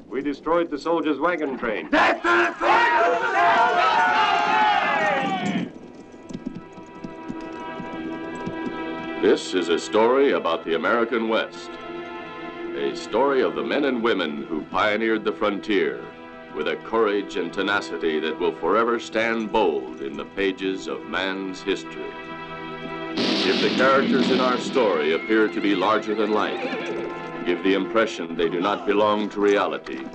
We destroyed the soldiers' wagon train. This is a story about the American West. A story of the men and women who pioneered the frontier with a courage and tenacity that will forever stand bold in the pages of man's history. If the characters in our story appear to be larger than life, give the impression they do not belong to reality,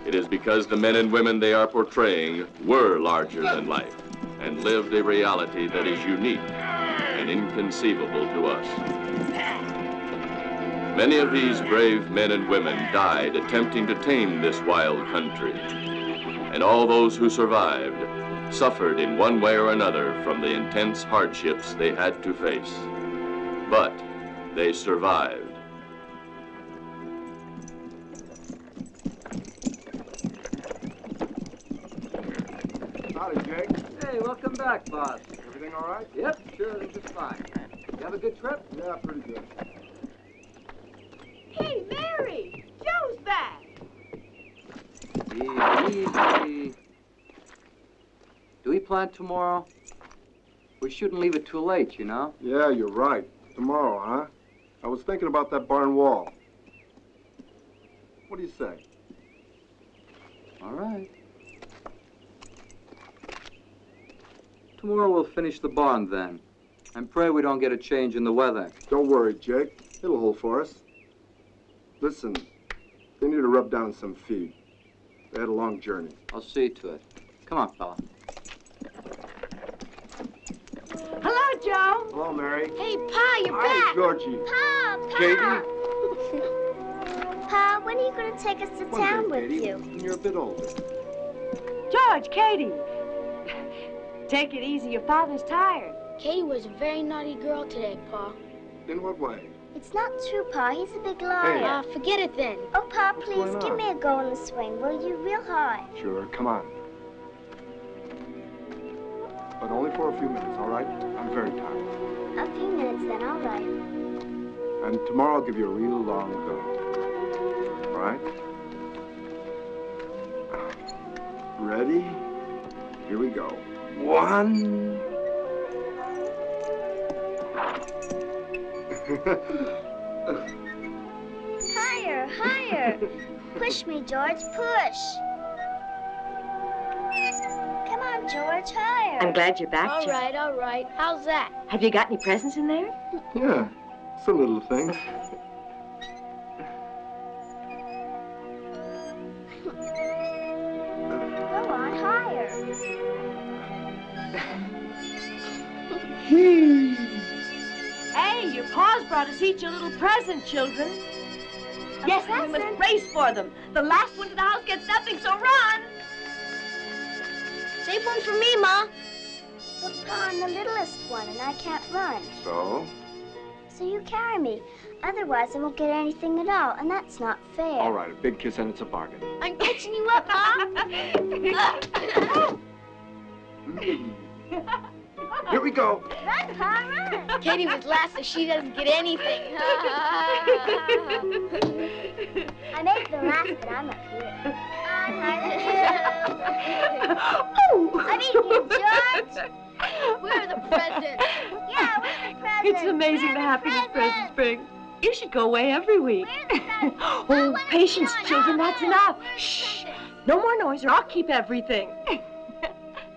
it is because the men and women they are portraying were larger than life and lived a reality that is unique and inconceivable to us. Many of these brave men and women died attempting to tame this wild country, and all those who survived suffered in one way or another from the intense hardships they had to face. But they survived. Howdy, Jake. Hey, welcome back, boss. Everything all right? Yep, sure, it was just fine. You have a good trip? Yeah, pretty good. Hey, Mary! Joe's back! Easy. Do we plan tomorrow? We shouldn't leave it too late, you know? Yeah, you're right. Tomorrow, huh? I was thinking about that barn wall. What do you say? All right. Tomorrow we'll finish the barn then. And pray we don't get a change in the weather. Don't worry, Jake. It'll hold for us. Listen, they need to rub down some feed. They had a long journey. I'll see to it. Come on, fella. Hello, Joe! Hello, Mary. Hey, Pa, you're Hi, back. Georgie. Pa! Katie? Pa, when are you going to take us to town with Katie, you? when you're a bit older. George, Katie! Take it easy, your father's tired. Katie was a very naughty girl today, Pa. In what way? It's not true, Pa. He's a big liar. Hey. Forget it then. Oh, Pa, What's please, going give on? me a go in the swing, will you? Real high. Sure, come on. But only for a few minutes, all right? I'm very tired. A few minutes then, all right. And tomorrow I'll give you a real long go. All right? Ready? Here we go. 1. Higher, higher. Push me, George, push. Come on, George, higher. I'm glad you're back, Joe. All right. How's that? Have you got any presents in there? Yeah, some little things. Go on, higher. Hey, your paws brought us each a little present, children. Yes, and we must race for them. The last one to the house gets nothing, so run! Save one for me, Ma. But, Pa, I'm the littlest one, and I can't run. So? So you carry me. Otherwise, I won't get anything at all, and that's not fair. All right, a big kiss and it's a bargain. I'm catching you up, Pa. Here we go. Run, Pa, run. Katie was last, so she doesn't get anything. I may be the last, but I'm up here. I'm eating you, George. We're the presents. Yeah, we're the presents. It's amazing the happiness presents bring. You should go away every week. Oh, patience, children, that's enough. Shh. No more noise or I'll keep everything.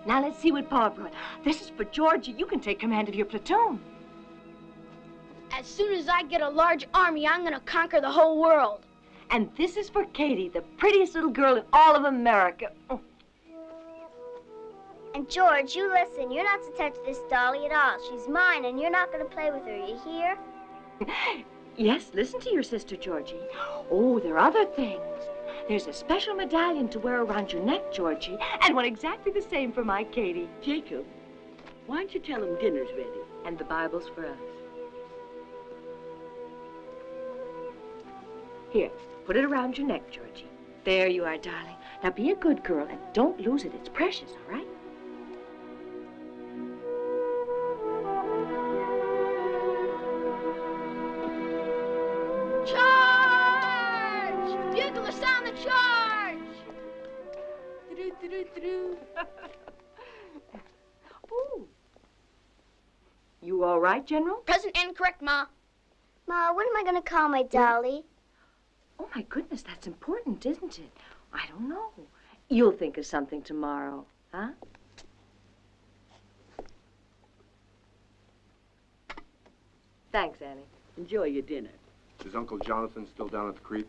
Now let's see what Pa brought. This is for Georgie. You can take command of your platoon. As soon as I get a large army, I'm going to conquer the whole world. And this is for Katie, the prettiest little girl in all of America. Oh. And George, you listen. You're not to touch this dolly at all. She's mine, and you're not going to play with her. You hear? Yes, listen to your sister, Georgie. Oh, there are other things. There's a special medallion to wear around your neck, Georgie, and one exactly the same for my Katie. Jacob, why don't you tell him dinner's ready? And the Bible's for us. Here, put it around your neck, Georgie. There you are, darling. Now be a good girl and don't lose it. It's precious, all right? You all right, General? Present and correct, Ma. Ma, what am I going to call my dolly? Oh, my goodness, that's important, isn't it? I don't know. You'll think of something tomorrow, huh? Thanks, Annie. Enjoy your dinner. Is Uncle Jonathan still down at the creek?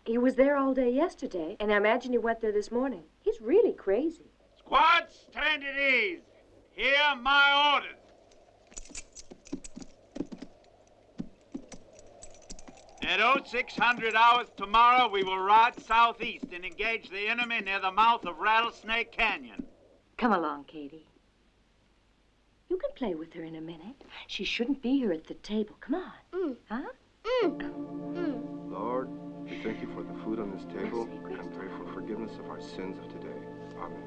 He was there all day yesterday, and I imagine he went there this morning. He's really crazy. Squad, stand at ease. Hear my orders. At 0600 hours tomorrow, we will ride southeast and engage the enemy near the mouth of Rattlesnake Canyon. Come along, Katie. You can play with her in a minute. She shouldn't be here at the table. Come on. Huh? Lord, we thank you for the food on this table and pray for forgiveness of our sins of today. Amen.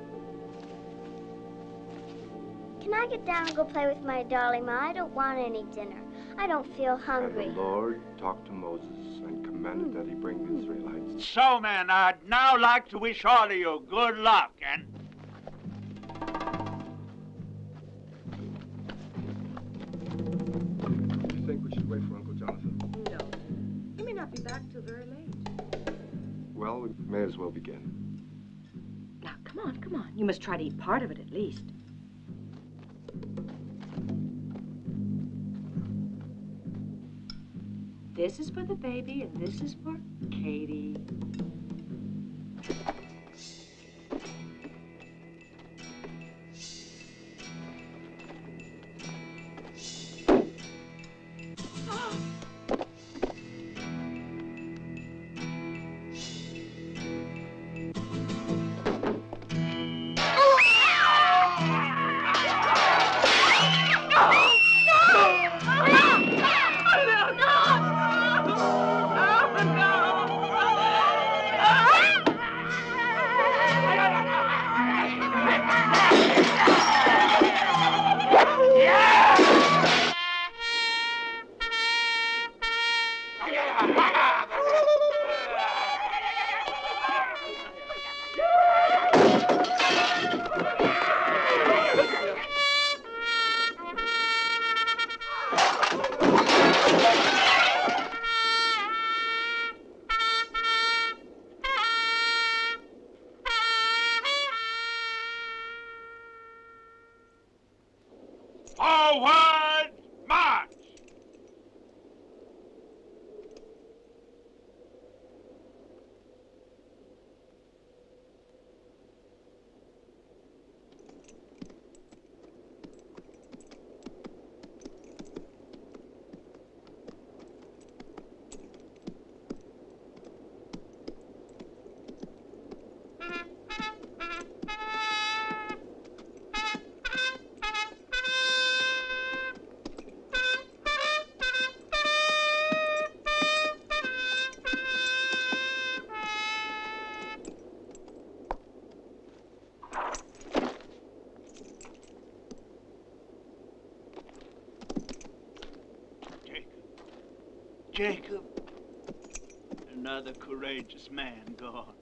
Can I get down and go play with my dolly, Ma? I don't want any dinner. I don't feel hungry. And the Lord talked to Moses and commanded that he bring the Israelites. So, men, I'd now like to wish all of you good luck and... Do you think we should wait for Uncle Jonathan? No. He may not be back till very late. Well, we may as well begin. Now, come on, come on. You must try to eat part of it at least. This is for the baby, and this is for Katie. Forward, march! Jacob, another courageous man gone.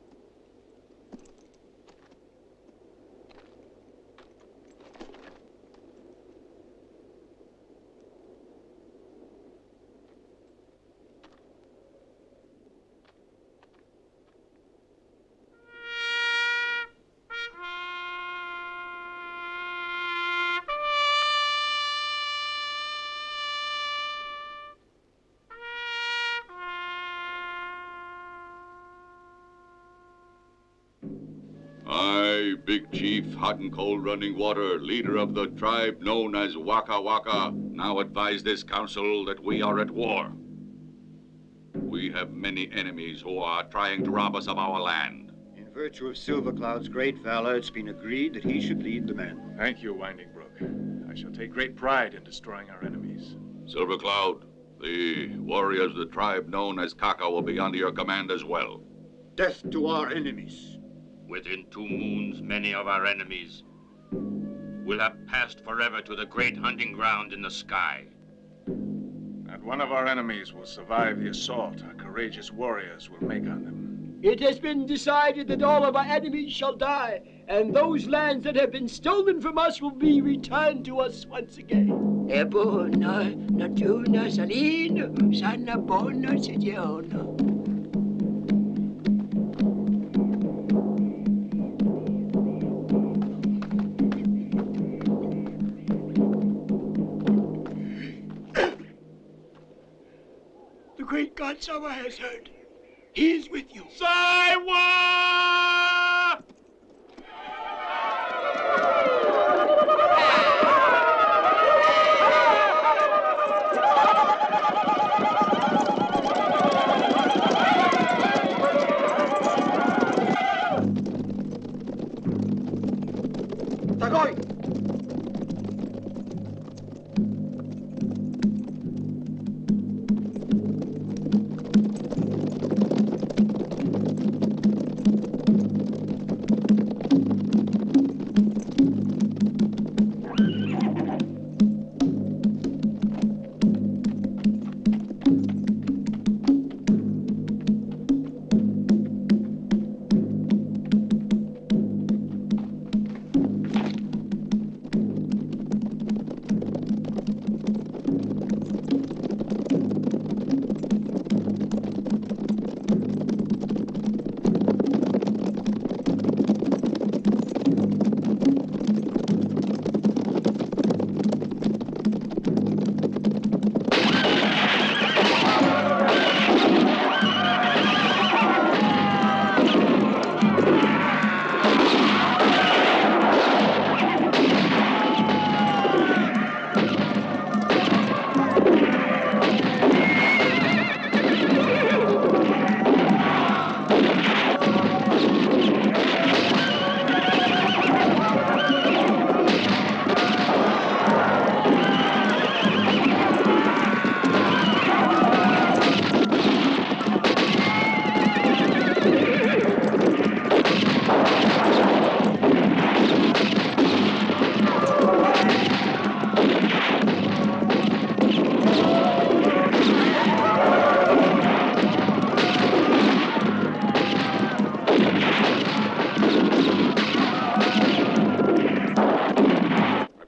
I, Big Chief, Hot and Cold Running Water, leader of the tribe known as Waka Waka, now advise this council that we are at war. We have many enemies who are trying to rob us of our land. In virtue of Silver Cloud's great valor, it's been agreed that he should lead the men. Thank you, Winding Brook. I shall take great pride in destroying our enemies. Silver Cloud, the warriors of the tribe known as Kaka will be under your command as well. Death to our enemies. Within 2 moons, many of our enemies will have passed forever to the great hunting ground in the sky. Not one of our enemies will survive the assault our courageous warriors will make on them. It has been decided that all of our enemies shall die, and those lands that have been stolen from us will be returned to us once again. È buona natura salino, sana buona sediona. The great Godfather has heard. He is with you. Saiwa! Tagoi!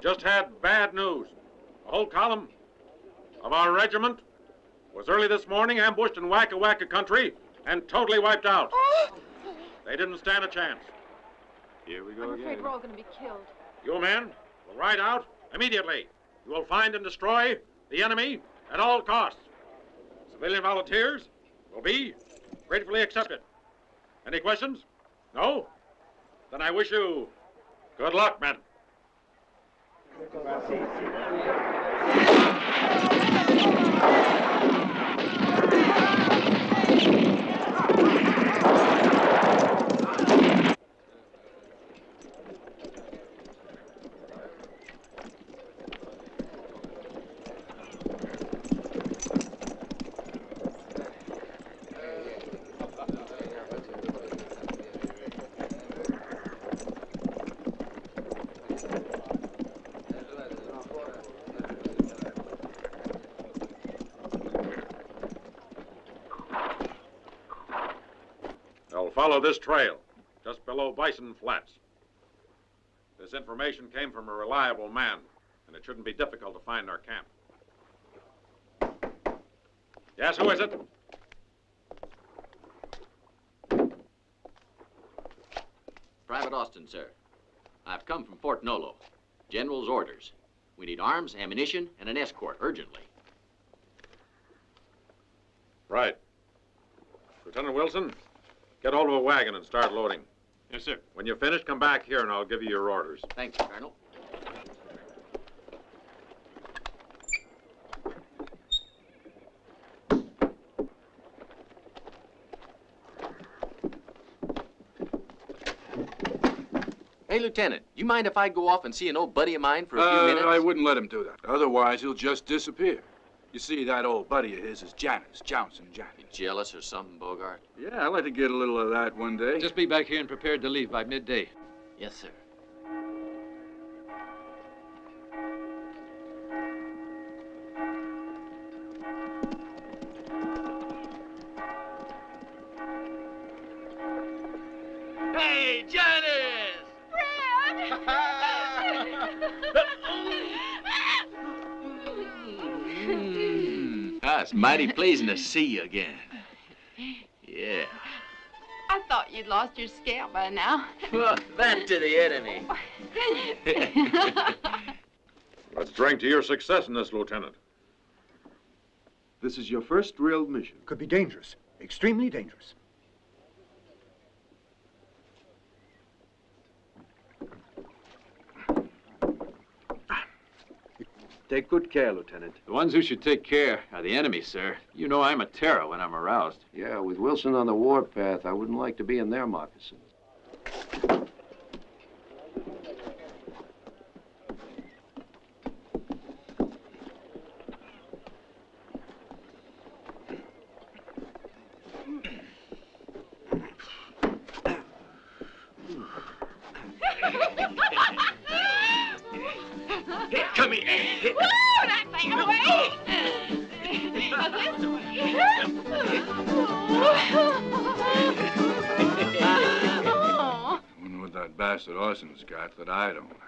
Just had bad news. The whole column of our regiment was early this morning ambushed in Wacka Wacka country and totally wiped out. They didn't stand a chance. Here we go I'm again. afraid we're all going to be killed. You men will ride out immediately. You will find and destroy the enemy at all costs. Civilian volunteers will be gratefully accepted. Any questions? No? Then I wish you good luck, men. Follow this trail, just below Bison Flats. This information came from a reliable man, and it shouldn't be difficult to find our camp. Yes, who is it? Private Austin, sir. I've come from Fort Nolo. General's orders. We need arms, ammunition, and an escort, urgently. Right. Lieutenant Wilson, get hold of a wagon and start loading. Yes, sir. When you're finished, come back here and I'll give you your orders. Thank you, Colonel. Hey, Lieutenant, you mind if I go off and see an old buddy of mine for a few minutes? I wouldn't let him do that. Otherwise, he'll just disappear. You see, that old buddy of his is Janice, Johnson Janice. You jealous or something, Bogart? Yeah, I'd like to get a little of that one day. Just be back here and prepared to leave by midday. Yes, sir. Hey, Janice! it's mighty pleasing to see you again. Yeah. I thought you'd lost your scale by now. Well, that to the enemy. Let's drink to your success in this, Lieutenant. This is your first real mission. Could be dangerous. Extremely dangerous. Take good care, Lieutenant. The ones who should take care are the enemy, sir. You know I'm a terror when I'm aroused. Yeah, with Wilson on the warpath, I wouldn't like to be in their moccasins. Come here. Woo! That thing away! I wonder what that bastard Orson's got that I don't have.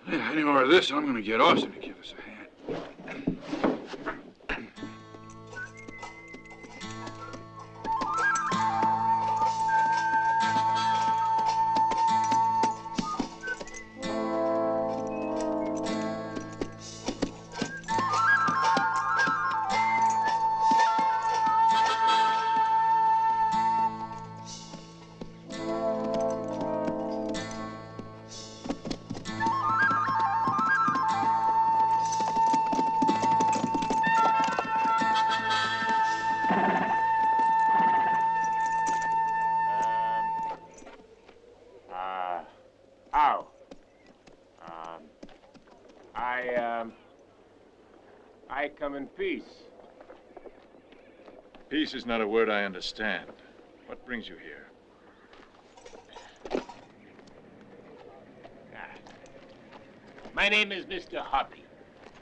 Any more of this, I'm going to get Orson to give us a hand. I come in peace. Peace is not a word I understand. What brings you here? My name is Mr. Hoppy.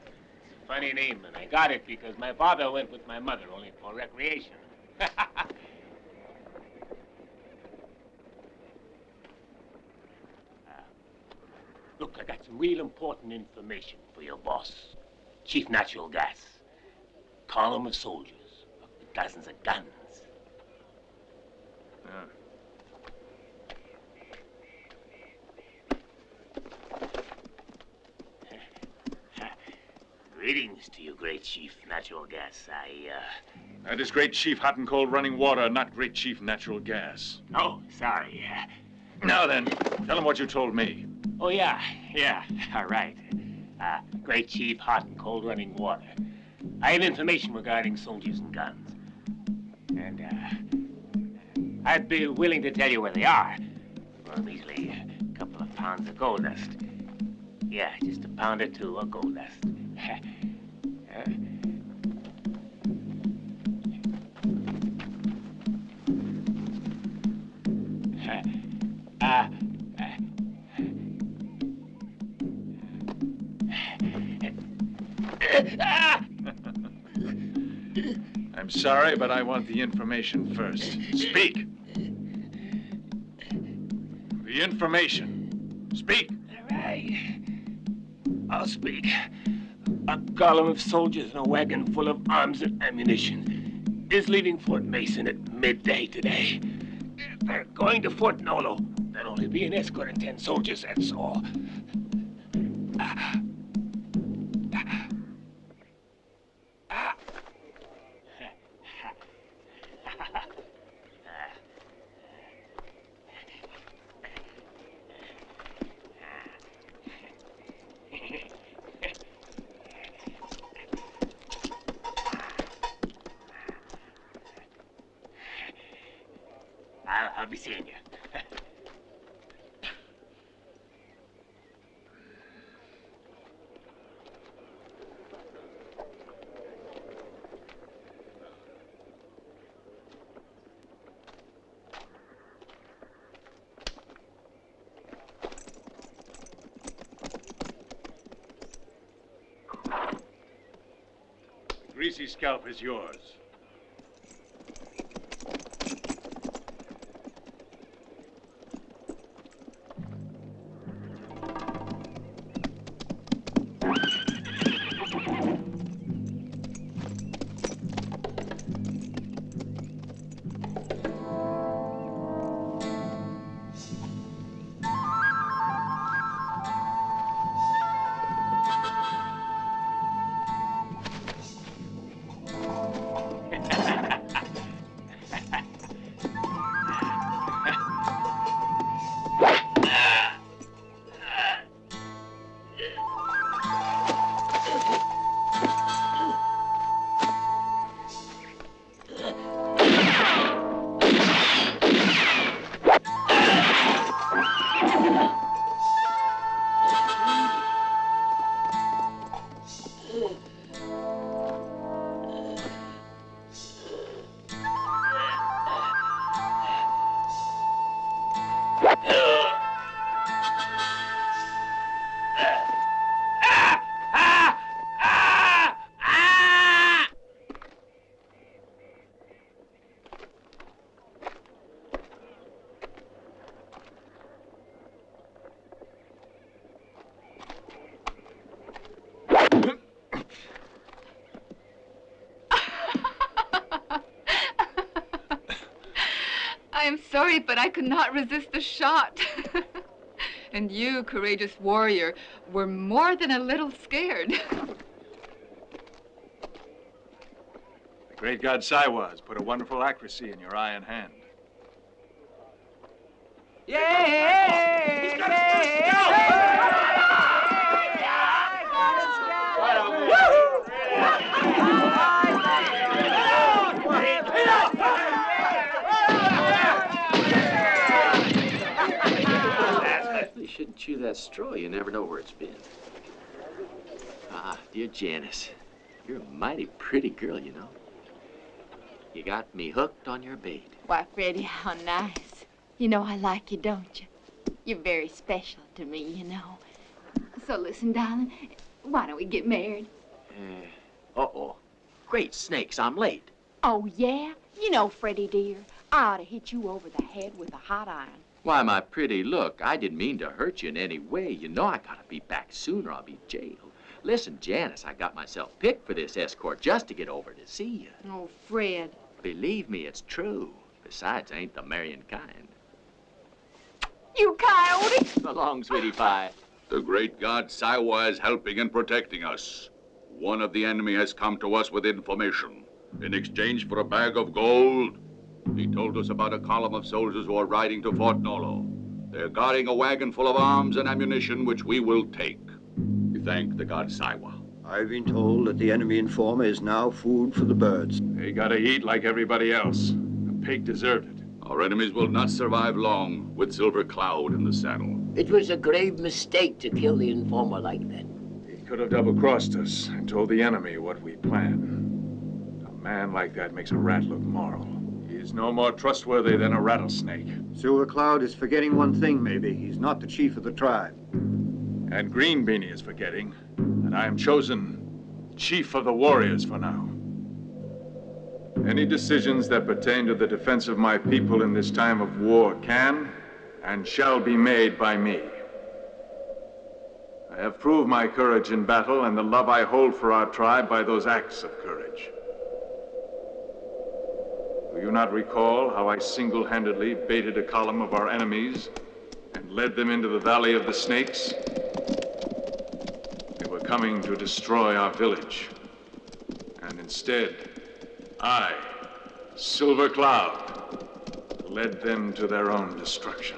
It's a funny name, and I got it because my father went with my mother only for recreation. Look, I got some real important information for your boss. Chief Natural Gas. Column of soldiers. With dozens of guns. Greetings to you, Great Chief Natural Gas. That is Great Chief Hot and Cold Running Water, not Great Chief Natural Gas. Oh, sorry. Now then, tell him what you told me. Oh, yeah, all right. Great Chief Hot and Cold Running Water. I have information regarding soldiers and guns. And, I'd be willing to tell you where they are. For a measly couple of pounds of gold dust. Yeah, just a pound or two of gold dust. I'm sorry, but I want the information first. Speak. The information. Speak. All right. I'll speak. A column of soldiers in a wagon full of arms and ammunition is leaving Fort Mason at midday today. They're going to Fort Nolo. There'll only be an escort of 10 soldiers, that's all. I'll be seeing you. The greasy scalp is yours. I am sorry, but I could not resist the shot. And you, courageous warrior, were more than a little scared. The great god Siwas put a wonderful accuracy in your eye and hand. Yay! You shouldn't chew that straw. You never know where it's been. Ah, dear Janice, you're a mighty pretty girl, you know. You got me hooked on your bait. Why, Freddie, how nice. You know I like you, don't you? You're very special to me, you know. So listen, darling, why don't we get married? Uh-oh. Great snakes, I'm late. Oh, yeah? You know, Freddie, dear, I ought to hit you over the head with a hot iron. Why, my pretty, look, I didn't mean to hurt you in any way. You know I gotta be back soon or I'll be jailed. Listen, Janice, I got myself picked for this escort just to get over to see you. Oh, Fred. Believe me, it's true. Besides, I ain't the marrying kind. You coyote! So long, sweetie pie. The great god Siwa is helping and protecting us. One of the enemy has come to us with information. In exchange for a bag of gold, he told us about a column of soldiers who are riding to Fort Nolo. They're guarding a wagon full of arms and ammunition, which we will take. We thank the god Siwa. I've been told that the enemy informer is now food for the birds. They gotta eat like everybody else. The pig deserved it. Our enemies will not survive long with Silver Cloud in the saddle. It was a grave mistake to kill the informer like that. He could have double-crossed us and told the enemy what we planned. A man like that makes a rat look moral. He is no more trustworthy than a rattlesnake. Silver Cloud is forgetting one thing, maybe. He's not the chief of the tribe. And Green Beanie is forgetting that I am chosen chief of the warriors for now. Any decisions that pertain to the defense of my people in this time of war can and shall be made by me. I have proved my courage in battle and the love I hold for our tribe by those acts of courage. Do you not recall how I single-handedly baited a column of our enemies and led them into the Valley of the Snakes? They were coming to destroy our village. And instead, I, Silver Cloud, led them to their own destruction.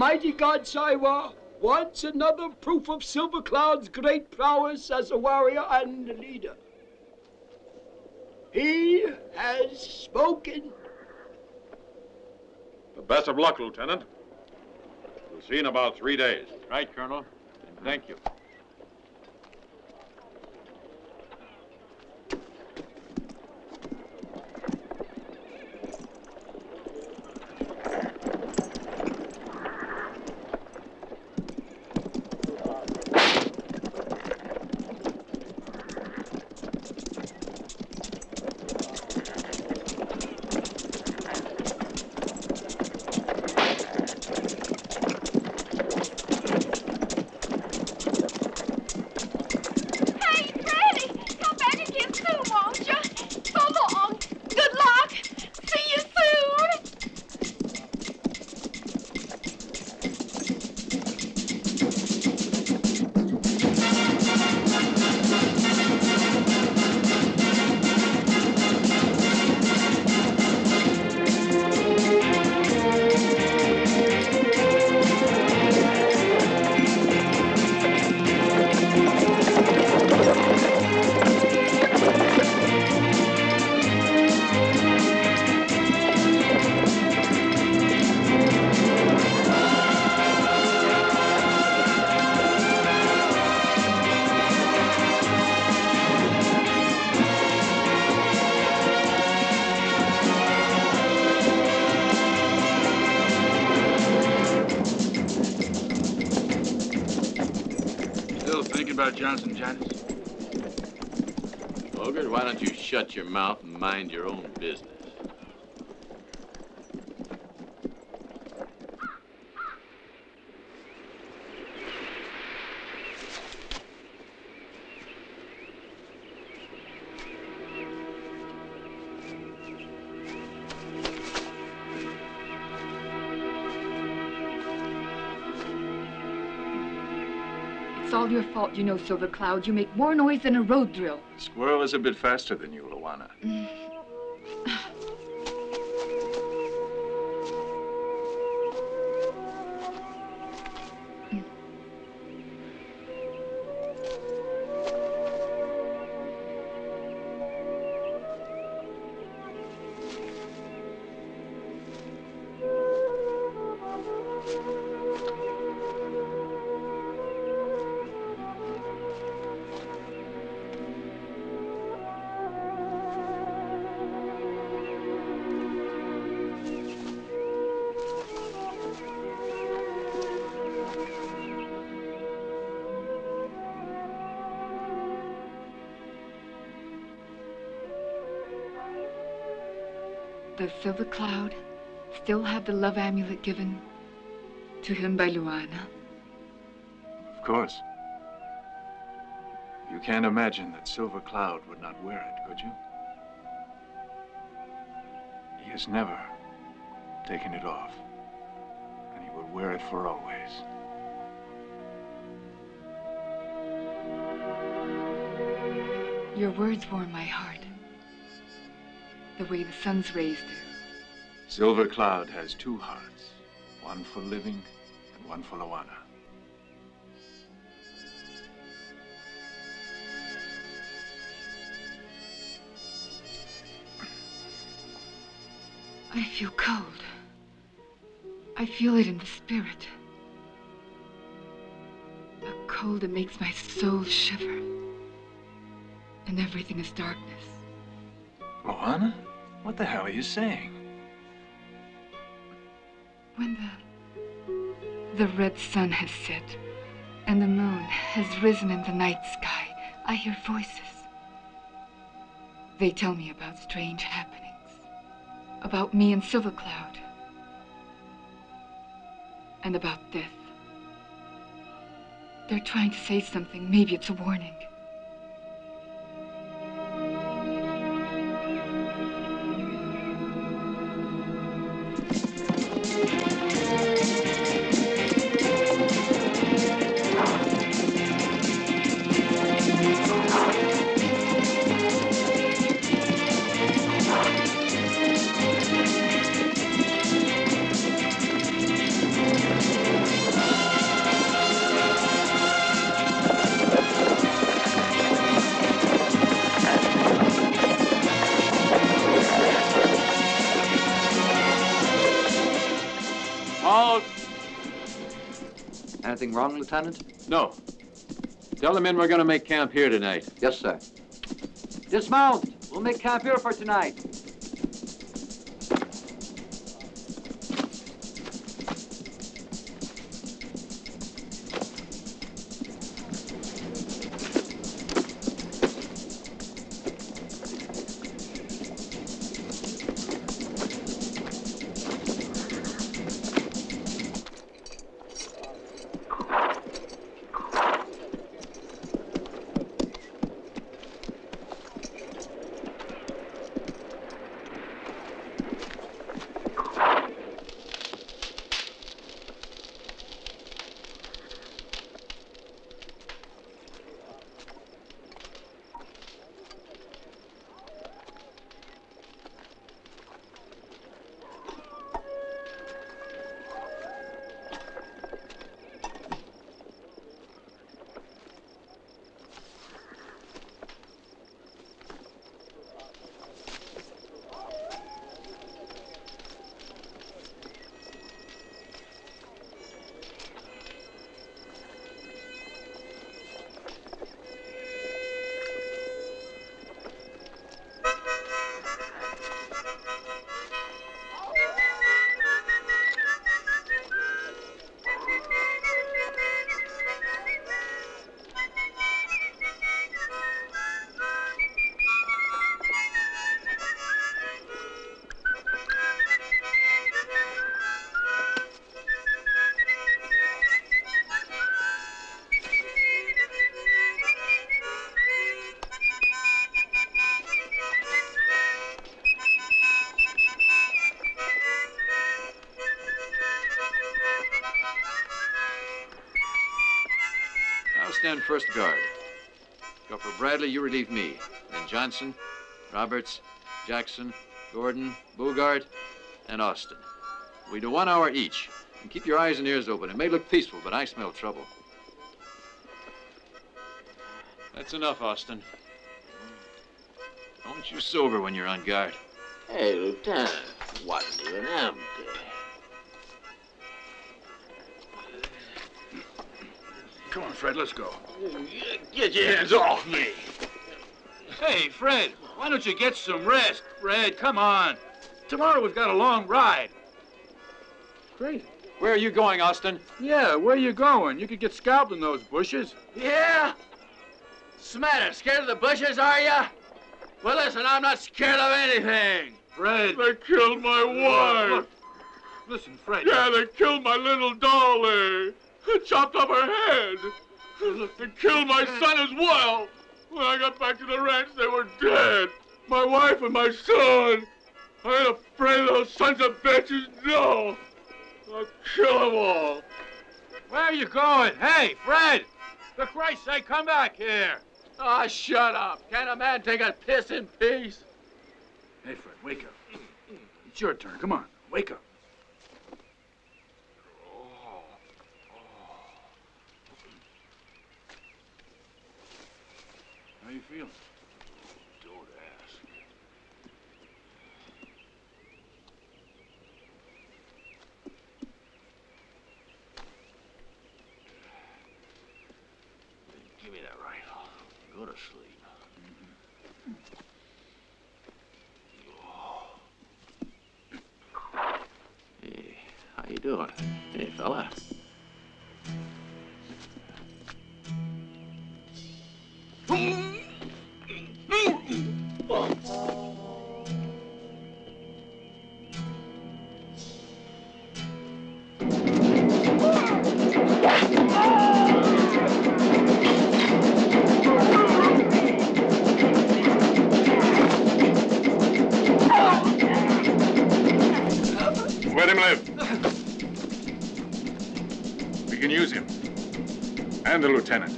Almighty God, Saiwa, wants another proof of Silver Cloud's great prowess as a warrior and a leader. He has spoken. The best of luck, Lieutenant. We'll see in about 3 days. Right, Colonel. And thank you. About Johnson, Janice? Bogart, why don't you shut your mouth and mind your own business? It's all your fault, you know, Silver Cloud. You make more noise than a road drill. Squirrel is a bit faster than you, Loana. Does Silver Cloud still have the love amulet given to him by Loana? Of course. You can't imagine that Silver Cloud would not wear it, could you? He has never taken it off, and he will wear it for always. Your words warm my heart. The way the sun's rays do. Silver Cloud has 2 hearts, one for living and one for Loana. I feel cold. I feel it in the spirit. A cold that makes my soul shiver. And everything is darkness. Loana? What the hell are you saying? When the red sun has set and the moon has risen in the night sky, I hear voices. They tell me about strange happenings. About me and Silver Cloud. And about death. They're trying to say something. Maybe it's a warning. Anything wrong, Lieutenant? No. Tell the men we're going to make camp here tonight. Yes, sir. Dismount. We'll make camp here for tonight. Stand first guard. Corporal Bradley, you relieve me. Then Johnson, Roberts, Jackson, Gordon, Bogart, and Austin. We do 1 hour each. And keep your eyes and ears open. It may look peaceful, but I smell trouble. That's enough, Austin. I want you sober when you're on guard. Hey, Lieutenant, it wasn't even empty. Come on, Fred, let's go. Get your hands off me. Hey, Fred, why don't you get some rest? Fred, come on. Tomorrow we've got a long ride. Great. Where are you going, Austin? Yeah, where you going? You could get scalped in those bushes. Yeah? Smatter, scared of the bushes, are ya? Well, listen, I'm not scared of anything. Fred. They killed my wife. Look. Listen, Fred. Yeah, they killed my little dolly. Chopped off her head. They killed my son as well. When I got back to the ranch, they were dead. My wife and my son. I ain't afraid of those sons of bitches, no. I'll kill them all. Where are you going? Hey, Fred! For Christ's sake, come back here. Oh, shut up. Can't a man take a piss in peace? Hey, Fred, wake up. It's your turn. Come on, wake up. How you feeling? Don't ask. Give me that rifle. Go to sleep. Hey, how you doing? Hey, fella. Let him live. We can use him. And the lieutenant.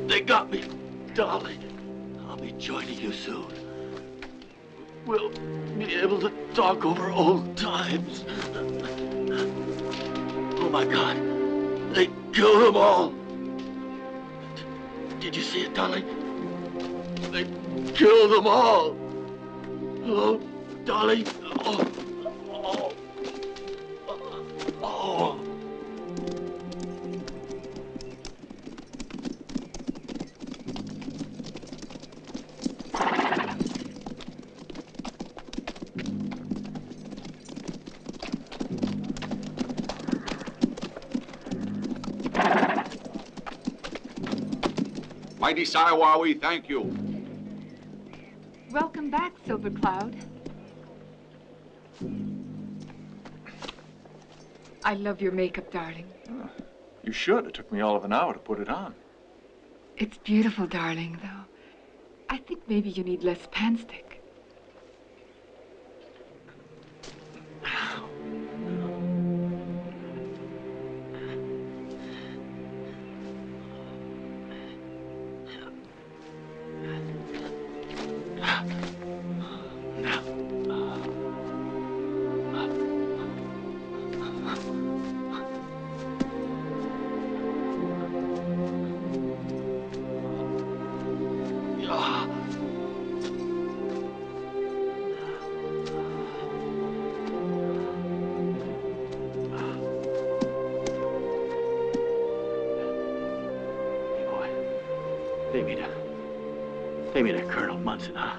They got me, darling. I'll be joining you soon. We'll be able to talk over old times. Oh my God, they killed them all. Did you see it, darling? They killed them all. Hello, darling. Oh. Mighty Siwa, we thank you. Welcome back, Silver Cloud. I love your makeup, darling. Oh, you should. It took me all of an hour to put it on. It's beautiful, darling, though. I think maybe you need less pan stick. Pay me to Colonel Manson, huh?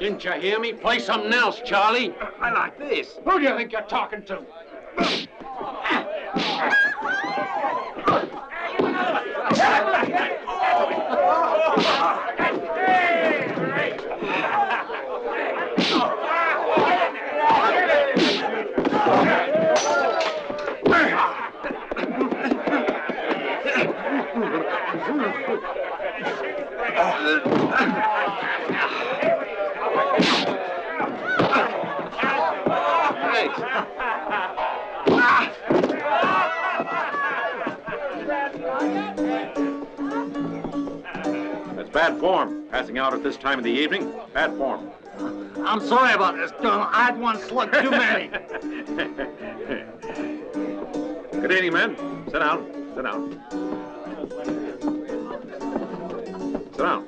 Didn't you hear me? Play something else, Charlie. I like this. Who do you think you're talking to? That's bad form. Passing out at this time of the evening, bad form. I'm sorry about this, Colonel. I had one slug too many. Good evening, men. Sit down. Sit down. Sit down.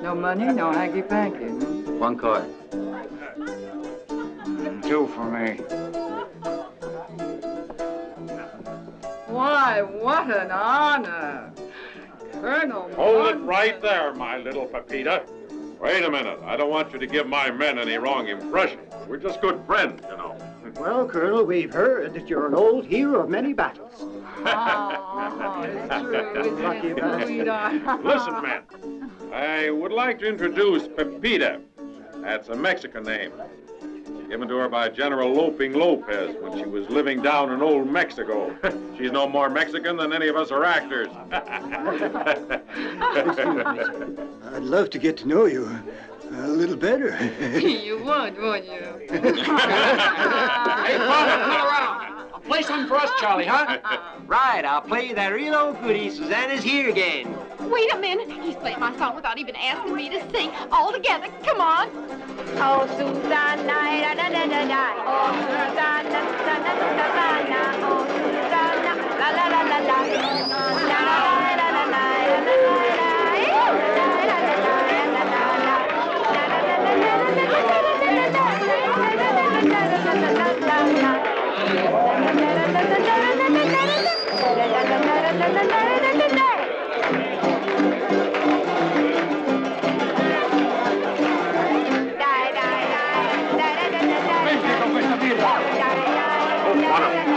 No money, no hanky-panky. One card. Two for me. Why, what an honor. Colonel Hold it right there, my little Pepita. Wait a minute. I don't want you to give my men any wrong impression. We're just good friends, you know. Well, Colonel, we've heard that you're an old hero of many battles. Listen, men. I would like to introduce Pepita. That's a Mexican name. Given to her by General Loping Lopez when she was living down in old Mexico. She's no more Mexican than any of us are actors. I'd love to get to know you a little better. You would, wouldn't you? Hey, Father, come around. Play something for us, Charlie, huh? Right, I'll play you that real old goodie, Susanna's Here Again. Wait a minute. He's playing my song without even asking me to sing. All together. Come on. Oh, Susanna, da da da da da. Oh, Susanna, Susanna, Susanna. Oh, Susanna, la la la la la. La la la la la la.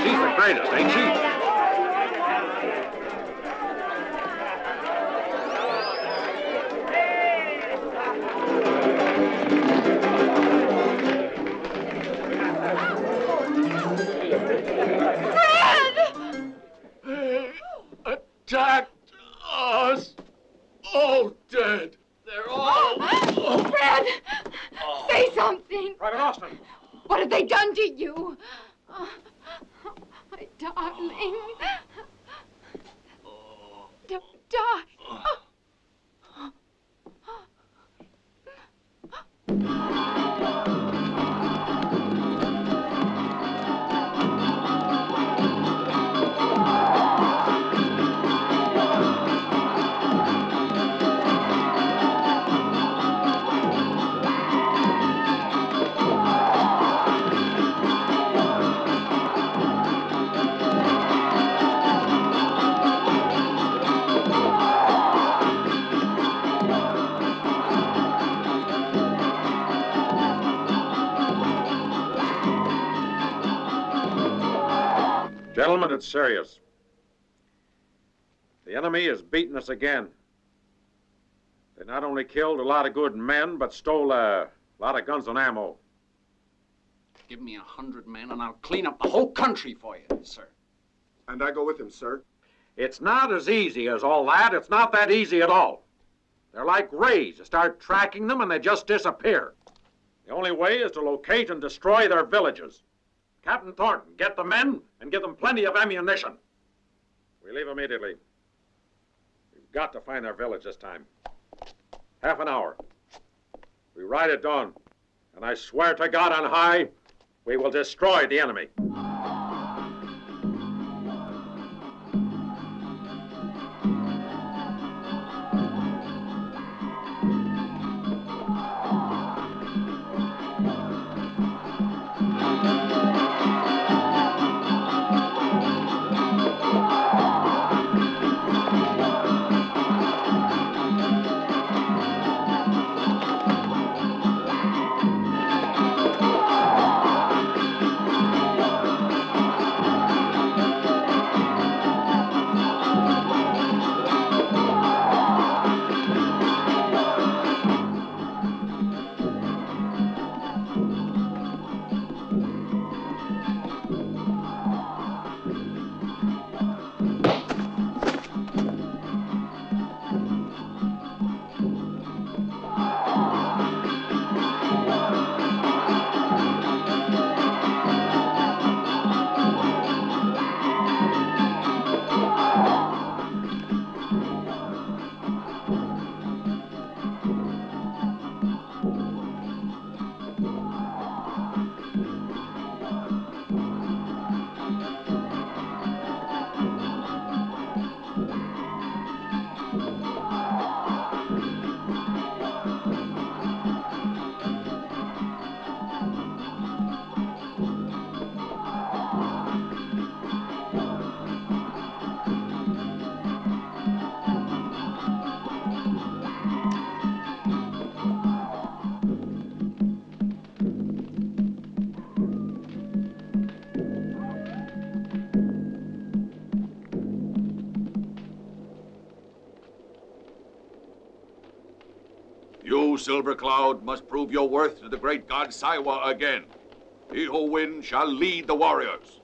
She's the greatest, ain't she? They attacked us. All dead. They're all... Fred! Say something. Private Austin. What have they done to you? My darling. Don't die. Gentlemen, it's serious. The enemy has beaten us again. They not only killed a lot of good men, but stole a lot of guns and ammo. Give me 100 men and I'll clean up the whole country for you, sir. And I go with him, sir. It's not as easy as all that. It's not that easy at all. They're like rays. You start tracking them and they just disappear. The only way is to locate and destroy their villages. Captain Thornton, get the men and give them plenty of ammunition. We leave immediately. We've got to find their village this time. Half an hour. We ride at dawn, and I swear to God on high, we will destroy the enemy. You, Silver Cloud, must prove your worth to the great god Saiwa again. He who wins shall lead the warriors.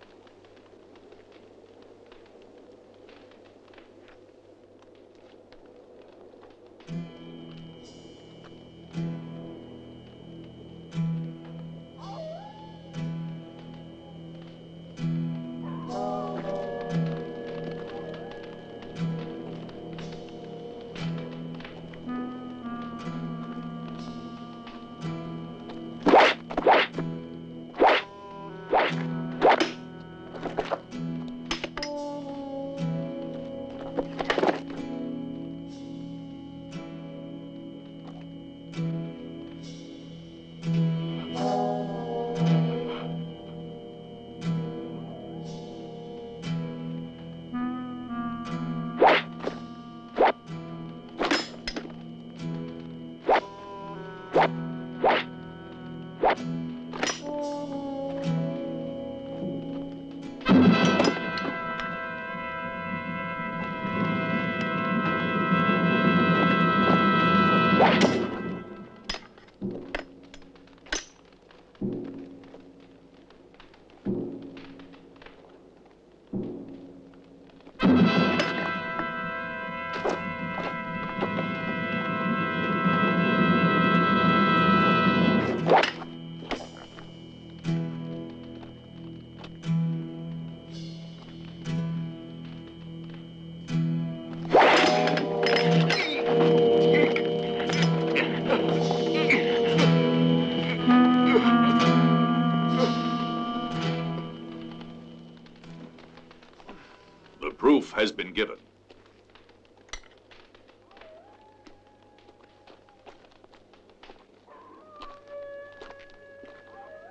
Proof has been given.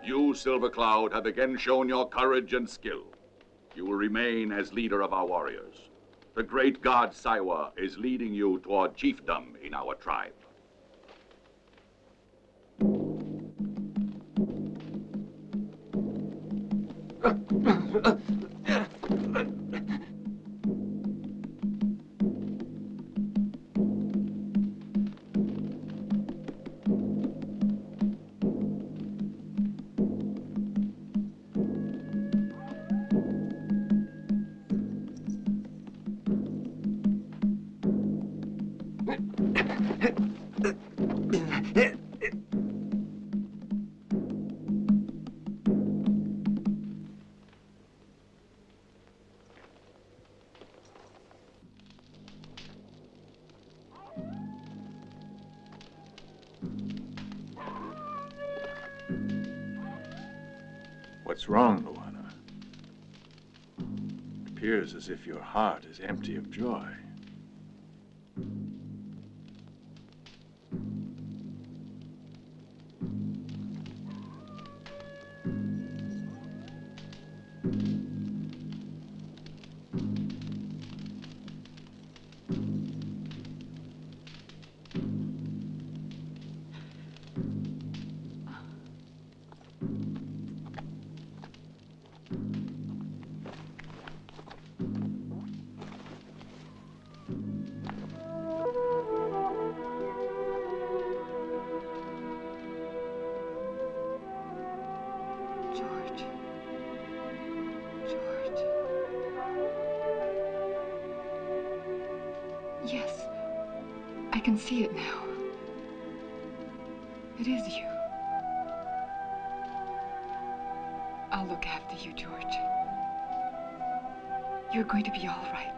You, Silver Cloud, have again shown your courage and skill. You will remain as leader of our warriors. The great god Saiwa is leading you toward chiefdom in our tribe. What's wrong, Loana? It appears as if your heart is empty of joy. Yes, I can see it now. It is you. I'll look after you, George. You're going to be all right.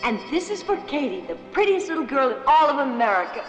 And this is for Katie, the prettiest little girl in all of America.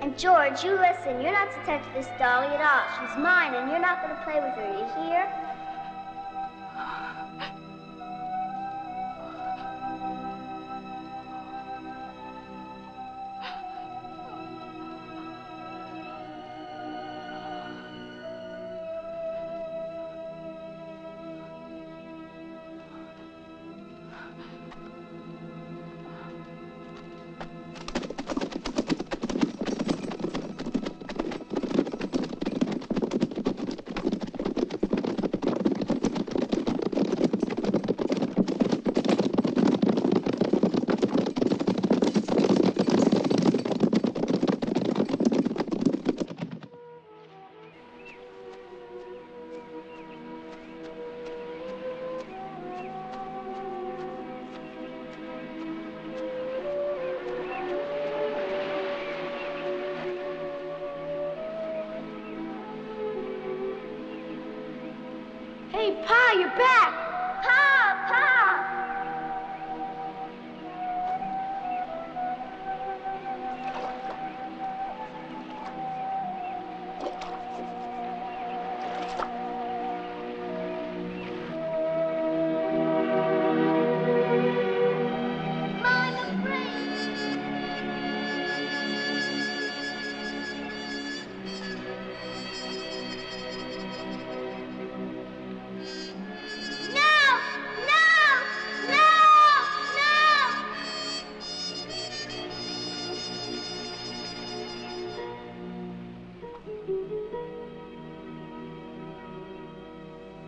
And And George, you listen. You're not to touch this dolly at all. She's mine, and you're not going to play with her. You hear? Hey, Pa, you're back! Pa! Pa!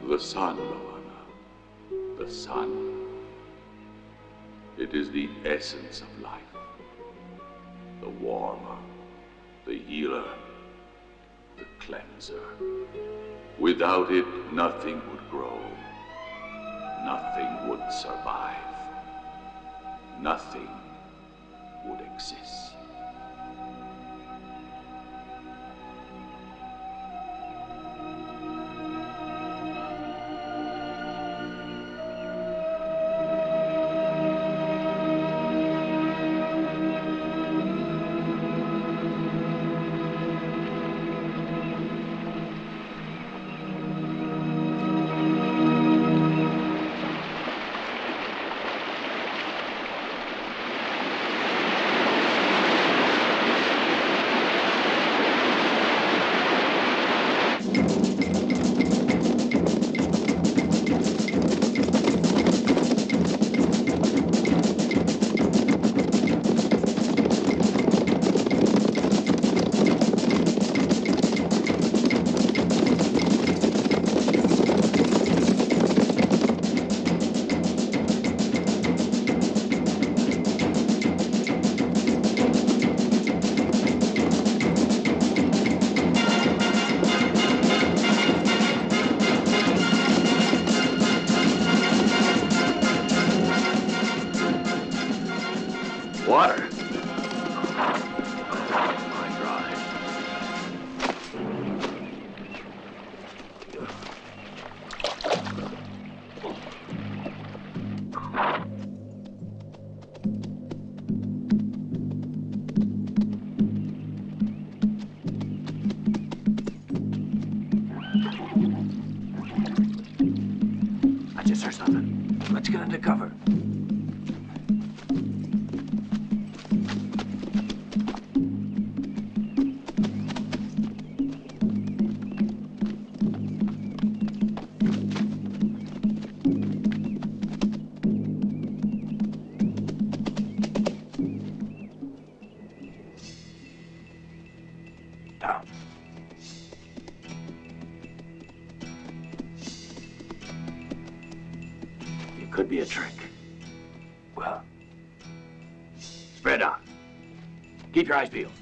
The sun, Loana. The sun. It is the essence of life. The warmer, the healer, the cleanser. Without it, nothing would grow. Nothing would survive. Nothing would exist. Water. I just heard something. Let's get under cover. Could be a trick. Well, spread out. Keep your eyes peeled.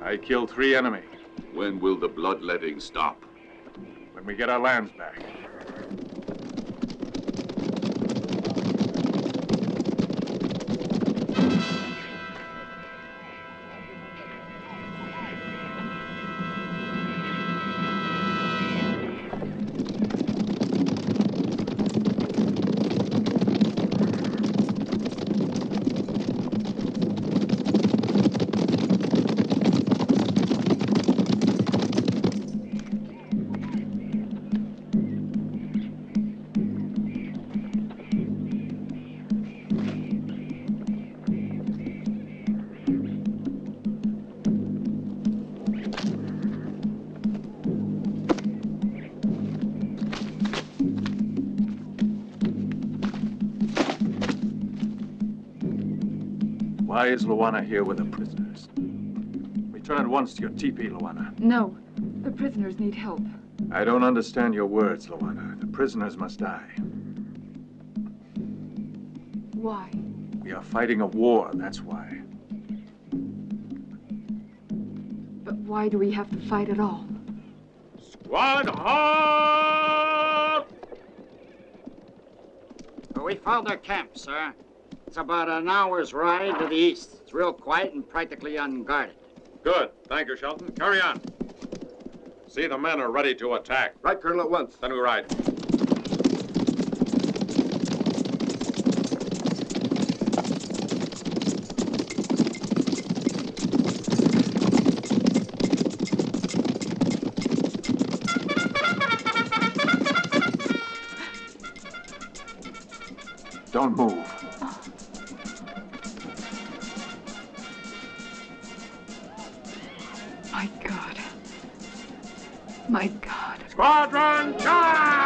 I killed 3 enemy. When will the bloodletting stop? When we get our lands back. Why is Loana here with the prisoners? Return at once to your teepee, Loana. No, the prisoners need help. I don't understand your words, Loana. The prisoners must die. Why? We are fighting a war, that's why. But why do we have to fight at all? Squad halt! We found their camp, sir. It's about an hour's ride to the east. It's real quiet and practically unguarded. Good. Thank you, Shelton. Carry on. See, the men are ready to attack. Right, Colonel, at once. Then we ride. Don't move. My God. My God. Squadron charge!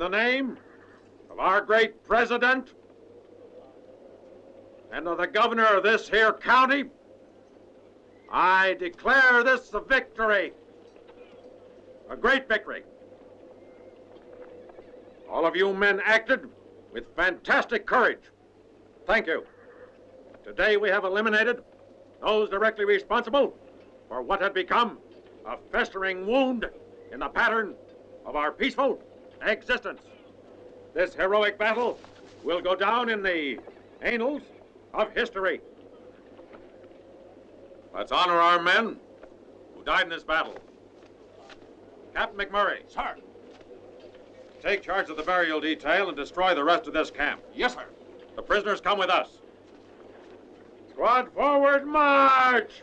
the name of our great president and of the governor of this here county, I declare this a victory, a great victory. All of you men acted with fantastic courage. Thank you. Today we have eliminated those directly responsible for what had become a festering wound in the pattern of our peaceful existence. This heroic battle will go down in the annals of history. Let's honor our men who died in this battle. Captain McMurray. Sir. Take charge of the burial detail and destroy the rest of this camp. Yes, sir. The prisoners come with us. Squad forward, march!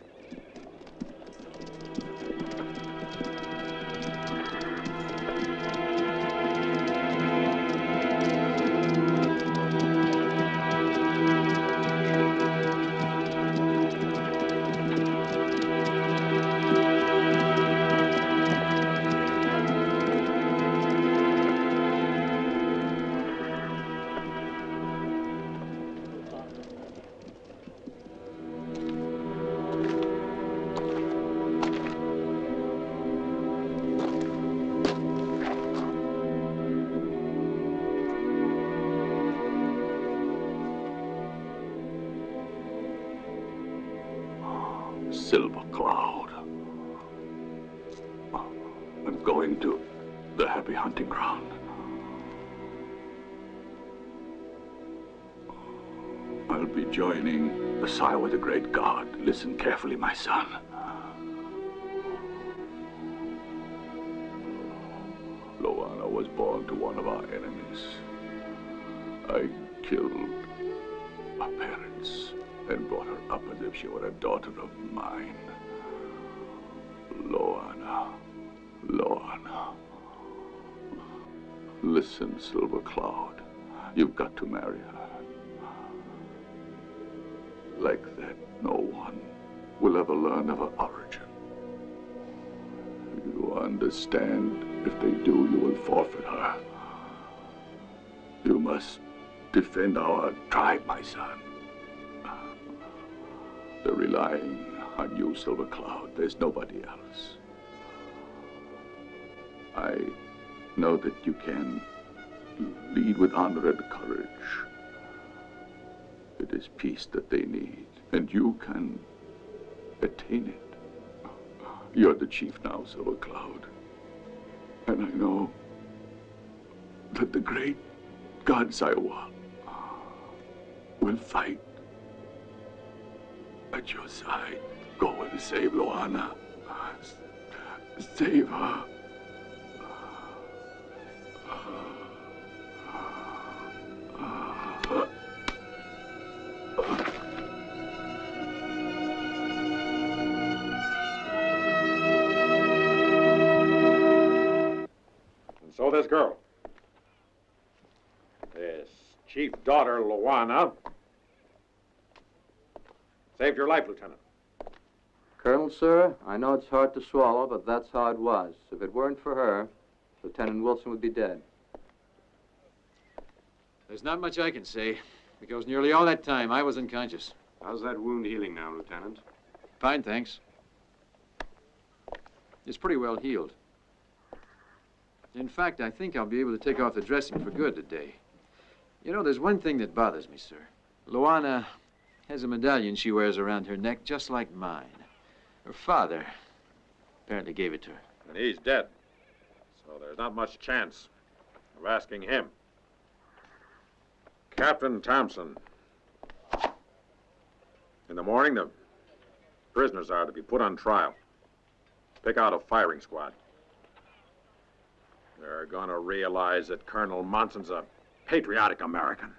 Silver Cloud. I'm going to the happy hunting ground. I'll be joining the sire with the great God. Listen carefully, my son. Loana was born to one of our enemies. I killed her parents and brought her up as if she were a daughter of mine. Loana. Loana. Listen, Silver Cloud. You've got to marry her. Like that, no one will ever learn of her origin. You understand? If they do, you will forfeit her. You must defend our tribe, my son. They're relying on you, Silver Cloud. There's nobody else. I know that you can lead with honor and courage. It is peace that they need, and you can attain it. You're the chief now, Silver Cloud. And I know that the great God Saiwa will fight at your side. Go and save Loana. Save her. And so this girl, this chief daughter, Loana, saved your life, Lieutenant. Colonel, sir, I know it's hard to swallow, but that's how it was. If it weren't for her, Lieutenant Wilson would be dead. There's not much I can say, because nearly all that time I was unconscious. How's that wound healing now, Lieutenant? Fine, thanks. It's pretty well healed. In fact, I think I'll be able to take off the dressing for good today. You know, there's one thing that bothers me, sir. Loana has a medallion she wears around her neck just like mine. Her father apparently gave it to her. And he's dead. So there's not much chance of asking him. Captain Thompson. In the morning, the prisoners are to be put on trial. Pick out a firing squad. They're going to realize that Colonel Manson's a patriotic American.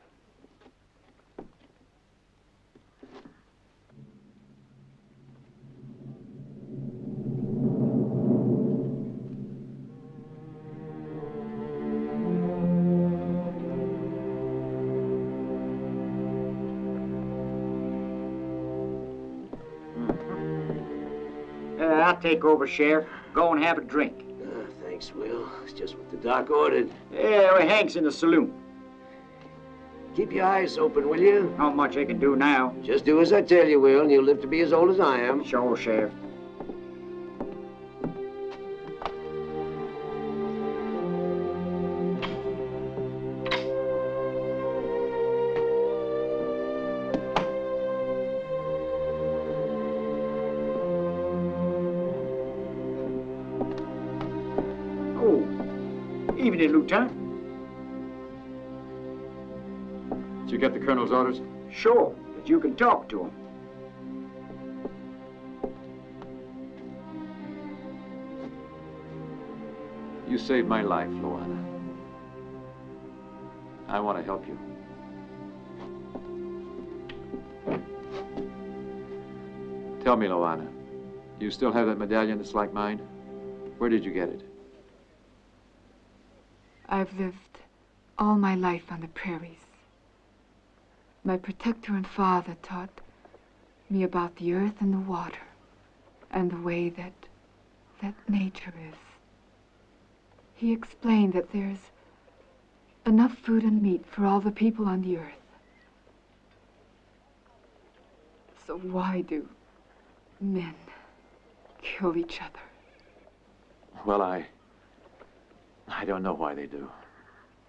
I'll take over, Sheriff. Go and have a drink. Thanks, Will. It's just Just what the doc ordered. Yeah, well, Hank's in the saloon. Keep your eyes open, will you? Not much I can do now. Just do as I tell you, Will, and you'll live to be as old as I am. Sure, Sheriff. Evening, Lieutenant. Did you get the Colonel's orders? Sure, but you can talk to him. You saved my life, Loana. I want to help you. Tell me, Loana, do you still have that medallion that's like mine? Where did you get it? I've lived all my life on the prairies. My protector and father taught me about the earth and the water and the way that nature is. He explained that there's enough food and meat for all the people on the earth. So why do men kill each other? Well, I don't know why they do.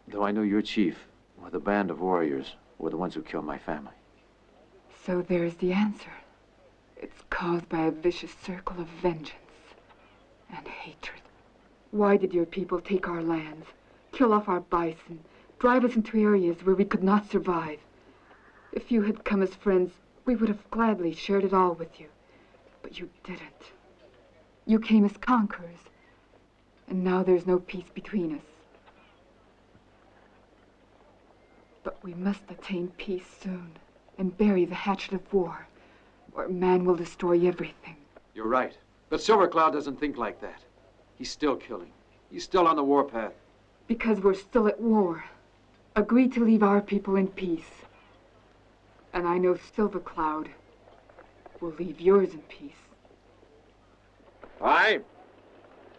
Though I know your chief, with a band of warriors, were the ones who killed my family. So there's the answer. It's caused by a vicious circle of vengeance and hatred. Why did your people take our lands, kill off our bison, drive us into areas where we could not survive? If you had come as friends, we would have gladly shared it all with you. But you didn't. You came as conquerors. And now there's no peace between us. But we must attain peace soon and bury the hatchet of war, or man will destroy everything. You're right. But Silver Cloud doesn't think like that. He's still killing. He's still on the warpath. Because we're still at war. Agree to leave our people in peace. And I know Silver Cloud will leave yours in peace. I,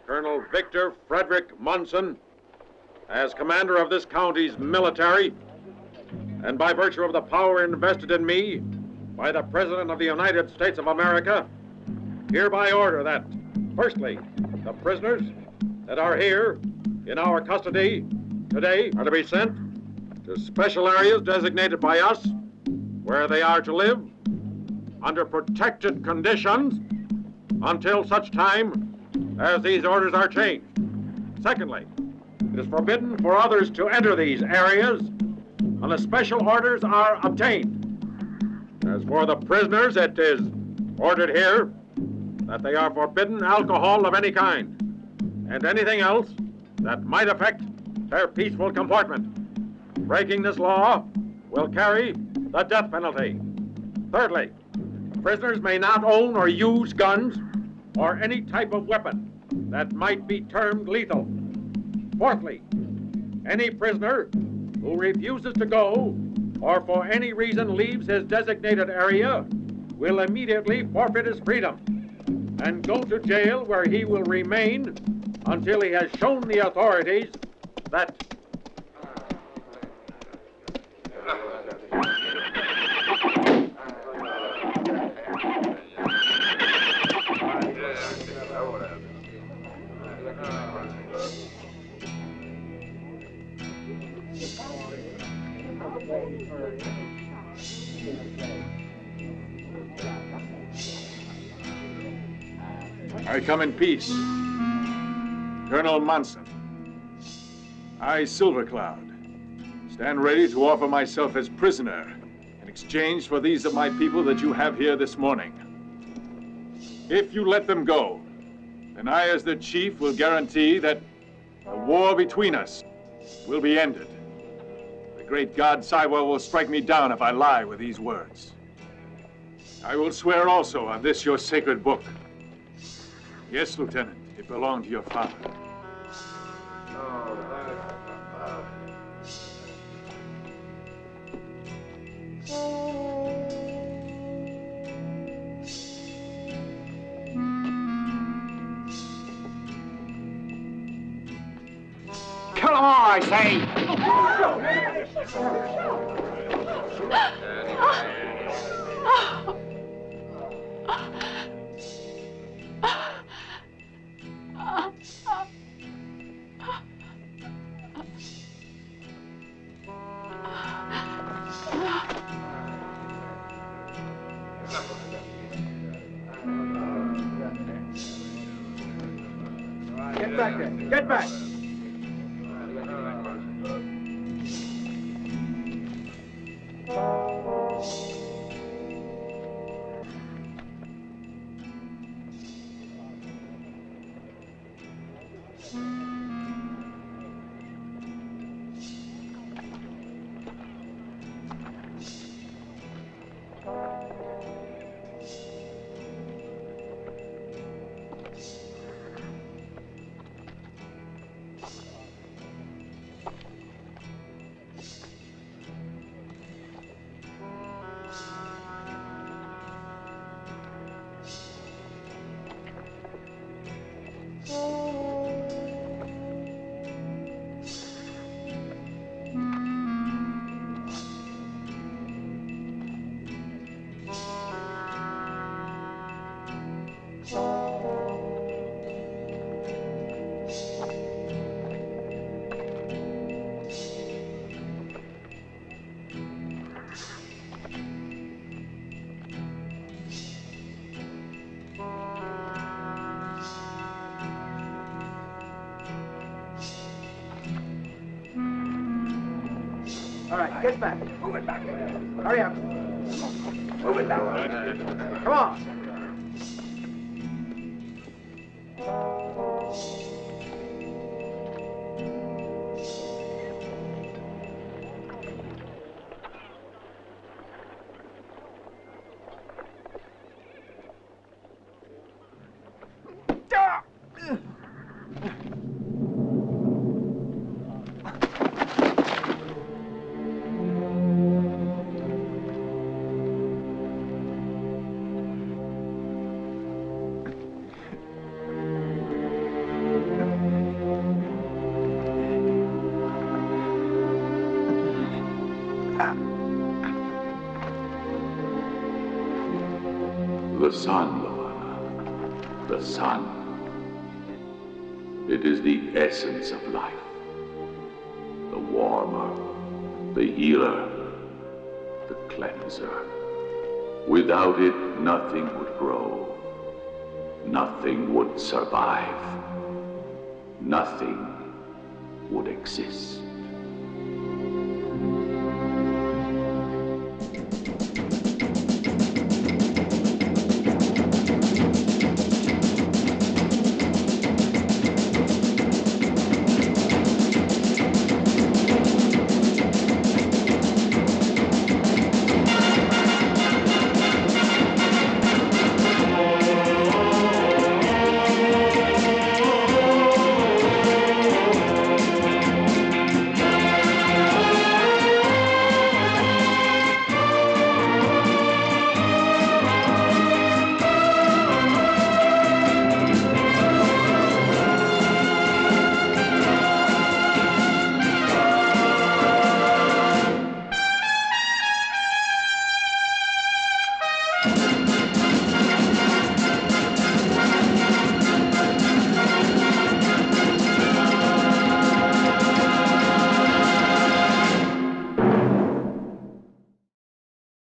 Colonel Victor Frederick Manson, as commander of this county's military, and by virtue of the power invested in me by the President of the United States of America, hereby order that, firstly, the prisoners that are here in our custody today are to be sent to special areas designated by us where they are to live under protected conditions until such time as these orders are changed. Secondly, it is forbidden for others to enter these areas unless special orders are obtained. As for the prisoners, it is ordered here that they are forbidden alcohol of any kind and anything else that might affect their peaceful comportment. Breaking this law will carry the death penalty. Thirdly, prisoners may not own or use guns or any type of weapon that might be termed lethal. Fourthly, any prisoner who refuses to go or for any reason leaves his designated area will immediately forfeit his freedom and go to jail where he will remain until he has shown the authorities that I come in peace. Colonel Manson. I, Silver Cloud, stand ready to offer myself as prisoner in exchange for these of my people that you have here this morning. If you let them go, then I, as the chief, will guarantee that the war between us will be ended. The great god Saiwa will strike me down if I lie with these words. I will swear also on this your sacred book. Yes, Lieutenant, it belonged to your father. I say! Get back there. Get back. All right, get back. Move it back. Hurry up. Move it back. Come on. The sun, Loana. The sun. It is the essence of life. The warmer, the healer, the cleanser. Without it, nothing would grow. Nothing would survive. Nothing would exist.